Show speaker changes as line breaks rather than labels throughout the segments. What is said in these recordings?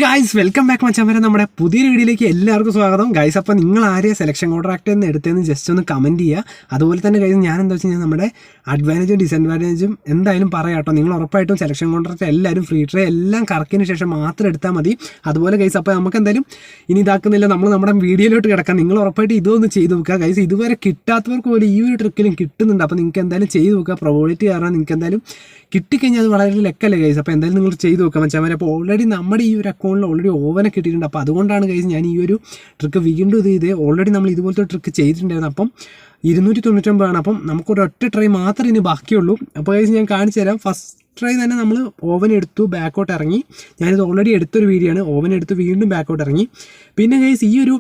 Guys welcome back മച്ചാൻ നമ്മുടെ പുതിയൊരു വീഡിയോയിലേക്ക് എല്ലാവർക്കും സ്വാഗതം. ഗൈസ് അപ്പോൾ നിങ്ങൾ ആരെയും സെലക്ഷൻ കോൺട്രാക്ട് എന്ന് എടുത്തതെന്ന് ജസ്റ്റ് ഒന്ന് കമൻറ്റ് ചെയ്യുക. അതുപോലെ തന്നെ ഗൈസ് ഞാൻ എന്താ വെച്ച് കഴിഞ്ഞാൽ നമ്മുടെ അഡ്വാൻറ്റേജും ഡിസഡ്വാൻറ്റേജും എന്തായാലും പറയാം കേട്ടോ. നിങ്ങൾ ഉറപ്പായിട്ടും സെലക്ഷൻ കോൺട്രാക്ട് എല്ലാവരും ഫ്രീ ട്രൈ എല്ലാം കറക്കിന് ശേഷം മാത്രം എടുത്താൽ മതി. അതുപോലെ ഗൈസ് അപ്പോൾ നമുക്ക് എന്തായാലും ഇനി ഇതാക്കുന്നില്ല, നമ്മൾ നമ്മുടെ വീഡിയോയിലോട്ട് കിടക്കാം. നിങ്ങൾ ഉറപ്പായിട്ട് ഇതൊന്ന് ചെയ്ത് നോക്കുക ഗൈസ്. ഇതുവരെ കിട്ടാത്തവർക്ക് പോലും ഈ ഒരു ട്രിക്കിലും കിട്ടുന്നുണ്ട്. അപ്പോൾ നിങ്ങൾക്ക് എന്തായാലും ചെയ്ത് നോക്കുക. പ്രോബിലിറ്റി കാരണം നിങ്ങൾക്ക് എന്തായാലും കിട്ടിക്കഴിഞ്ഞാൽ അത് വളരെ ലെക്കല്ലേ ഗൈസ്. അപ്പോൾ എന്തായാലും നിങ്ങൾ ചെയ്ത് നോക്കാം മച്ചാൻ. അപ്പോൾ ഓൾറെഡി നമ്മുടെ ഈ ഒരു അക്കൗണ്ടിൽ ഓൾറെഡി ഓവനെ കിട്ടിയിട്ടുണ്ട്. അപ്പോൾ അതുകൊണ്ടാണ് ഗൈസ് ഞാൻ ഈ ഒരു ട്രിക്ക് വീണ്ടും ഇത് ഓൾറെഡി നമ്മൾ ഇതുപോലത്തെ ട്രിക്ക് ചെയ്തിട്ടുണ്ടായിരുന്നു. അപ്പം 299 അപ്പം നമുക്കൊരു ഒറ്റ ട്രൈ മാത്രമേ ഇനി ബാക്കിയുള്ളൂ. അപ്പോൾ ഗൈസ് ഞാൻ കാണിച്ചു തരാം. ഫസ്റ്റ് ട്രൈ തന്നെ നമ്മൾ ഓവൻ എടുത്തു, ബാക്കോട്ട് ഇറങ്ങി. ഞാനിത് ഓൾറെഡി എടുത്തൊരു വീഡിയോ ആണ്. ഓവൻ എടുത്ത് വീണ്ടും ബാക്കോട്ട് ഇറങ്ങി. പിന്നെ ഗൈസ് ഈ ഒരു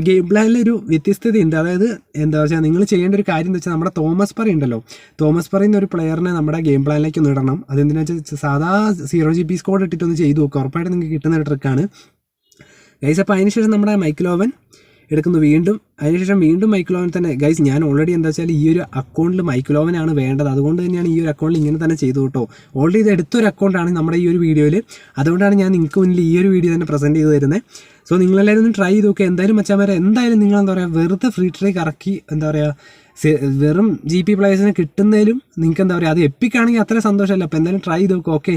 ഗെയിം പ്ലാനിലൊരു വ്യത്യസ്തതയുണ്ട്. അതായത് എന്താ വെച്ചാൽ നിങ്ങൾ ചെയ്യേണ്ട ഒരു കാര്യം എന്ന് വെച്ചാൽ നമ്മുടെ തോമസ് പറ ഉണ്ടല്ലോ, തോമസ് പറയുന്ന ഒരു പ്ലെയറിനെ നമ്മുടെ ഗെയിം പ്ലാനിലേക്ക് ഒന്ന് ഇടണം. അതെന്തിനാ വെച്ചാൽ സാധാ 0GB സ്കോഡ് ഇട്ടിട്ടൊന്ന് ചെയ്ത് നോക്കുക. ഉറപ്പായിട്ട് നിങ്ങൾക്ക് കിട്ടുന്ന ഒരു ട്രിക്കാണ് ഗൈസ്. അപ്പോൾ അതിനുശേഷം നമ്മുടെ മൈക്കിലോവൻ എടുക്കുന്നു വീണ്ടും. അതിനുശേഷം വീണ്ടും മൈക്കിലോവൻ തന്നെ ഗൈസ്. ഞാൻ ഓൾറെഡി എന്താ വെച്ചാൽ ഈ ഒരു അക്കൗണ്ടിൽ മൈക്കിലോവനാണ് വേണ്ടത്. അതുകൊണ്ട് തന്നെയാണ് ഈ ഒരു അക്കൗണ്ടിൽ ഇങ്ങനെ തന്നെ ചെയ്തു കേട്ടോ. ഓൾറെഡി ഇത് എടുത്തൊരു അക്കൗണ്ടാണ് നമ്മുടെ ഈ ഒരു വീഡിയോയിൽ. അതുകൊണ്ടാണ് ഞാൻ നിങ്ങൾക്ക് മുന്നിൽ ഈ ഒരു വീഡിയോ തന്നെ പ്രസൻറ്റ് ചെയ്ത് തരുന്നത്. സോ നിങ്ങളെല്ലാവരും ഒന്ന് ട്രൈ ചെയ്ത് നോക്കുക. എന്തായാലും മച്ചാന്മാരെ എന്തായാലും നിങ്ങൾ എന്താ പറയുക വെറുതെ ഫ്രീ ട്രൈ കറക്കി എന്താ പറയുക വെറും GP പ്ലേയേഴ്സിന് കിട്ടുന്നതിലും നിങ്ങൾക്ക് എന്താ പറയുക അത് എപ്പിക്കാണെങ്കിൽ അത്ര സന്തോഷമല്ല. അപ്പോൾ എന്തായാലും ട്രൈ ചെയ്ത് നോക്കുക. ഓക്കെ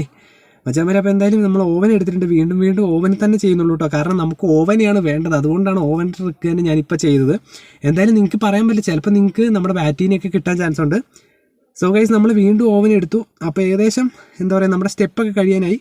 മച്ചാന്മാരെ, അപ്പോൾ എന്തായാലും നമ്മൾ ഓവൻ എടുത്തിട്ടുണ്ട്. വീണ്ടും ഓവനിൽ തന്നെ ചെയ്യുന്നുള്ളൂ കേട്ടോ. കാരണം നമുക്ക് ഓവനെയാണ് വേണ്ടത്. അതുകൊണ്ടാണ് ഓവൻ ട്രിക്ക് തന്നെ ഞാനിപ്പോൾ ചെയ്തത്. എന്തായാലും നിങ്ങൾക്ക് പറയാൻ പറ്റില്ല, ചിലപ്പോൾ നിങ്ങൾക്ക് നമ്മുടെ ബാറ്റീനെയൊക്കെ കിട്ടാൻ ചാൻസ് ഉണ്ട്. സോ ഗൈസ് നമ്മൾ വീണ്ടും ഓവൻ എടുത്തു. അപ്പോൾ ഏകദേശം എന്താ പറയുക നമ്മുടെ സ്റ്റെപ്പൊക്കെ കഴിയാനായി.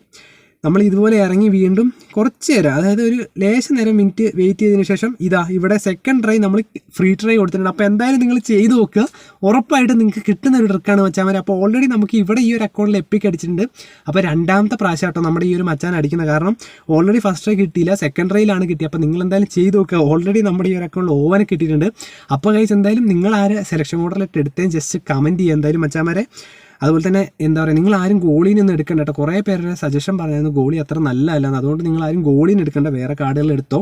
നമ്മൾ ഇതുപോലെ ഇറങ്ങി വീണ്ടും കുറച്ച് നേരം, അതായത് ഒരു ലേശം നേരം മിനിറ്റ് വെയിറ്റ് ചെയ്തതിന് ശേഷം ഇതാ ഇവിടെ സെക്കൻഡ് ട്രൈ നമ്മൾ ഫ്രീ ട്രൈ കൊടുത്തിട്ടുണ്ട്. അപ്പോൾ എന്തായാലും നിങ്ങൾ ചെയ്ത് നോക്കുക. ഉറപ്പായിട്ട് നിങ്ങൾക്ക് കിട്ടുന്ന ഒരു ട്രിക്കാണ് മച്ചാൻ. അപ്പോൾ ഓൾറെഡി നമുക്ക് ഇവിടെ ഈ ഒരു അക്കൗണ്ടിൽ എപ്പിക്ക് അടിച്ചിട്ടുണ്ട്. അപ്പോൾ രണ്ടാമത്തെ പ്രാവശ്യം കേട്ടോ നമ്മുടെ ഈ ഒരു മച്ചാൻ അടിക്കുന്നത്. കാരണം ഓൾറെഡി ഫസ്റ്റ് ട്രൈ കിട്ടിയില്ല, സെക്കൻഡ് ട്രൈയിലാണ് കിട്ടിയത്. അപ്പോൾ നിങ്ങൾ എന്തായാലും ചെയ്ത് നോക്കുക. ഓൾറെഡി നമ്മുടെ ഈ ഒരു അക്കൗണ്ടിൽ ഓവനെ കിട്ടിയിട്ടുണ്ട്. അപ്പോൾ ഗൈസ് എന്തായാലും നിങ്ങൾ ആരെ സെലക്ഷൻ ഓർഡറിലിട്ട് എടുത്തതിന് ജസ്റ്റ് കമൻറ്റ് ചെയ്യുക എന്തായാലും മച്ചാന്മാരെ. അതുപോലെ തന്നെ എന്താ പറയുക നിങ്ങൾ ആരും ഗോളീനൊന്നും എടുക്കണ്ട കേട്ടോ. കുറേ പേരുടെ സജഷൻ പറഞ്ഞായിരുന്നു ഗോളി അത്ര നല്ലതല്ല. അതുകൊണ്ട് നിങ്ങൾ ആരും ഗോളീന് എടുക്കേണ്ട, വേറെ കാർഡുകൾ എടുത്തോ.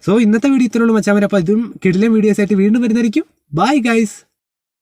സോ ഇന്നത്തെ വീഡിയോ ഇത്രയുള്ളൂ മച്ചാന്മാരെ. അപ്പോൾ ഇതും കിടിലൻ വീഡിയോസ് ആയിട്ട് വീണ്ടും വരുന്നതായിരിക്കും. Bye guys.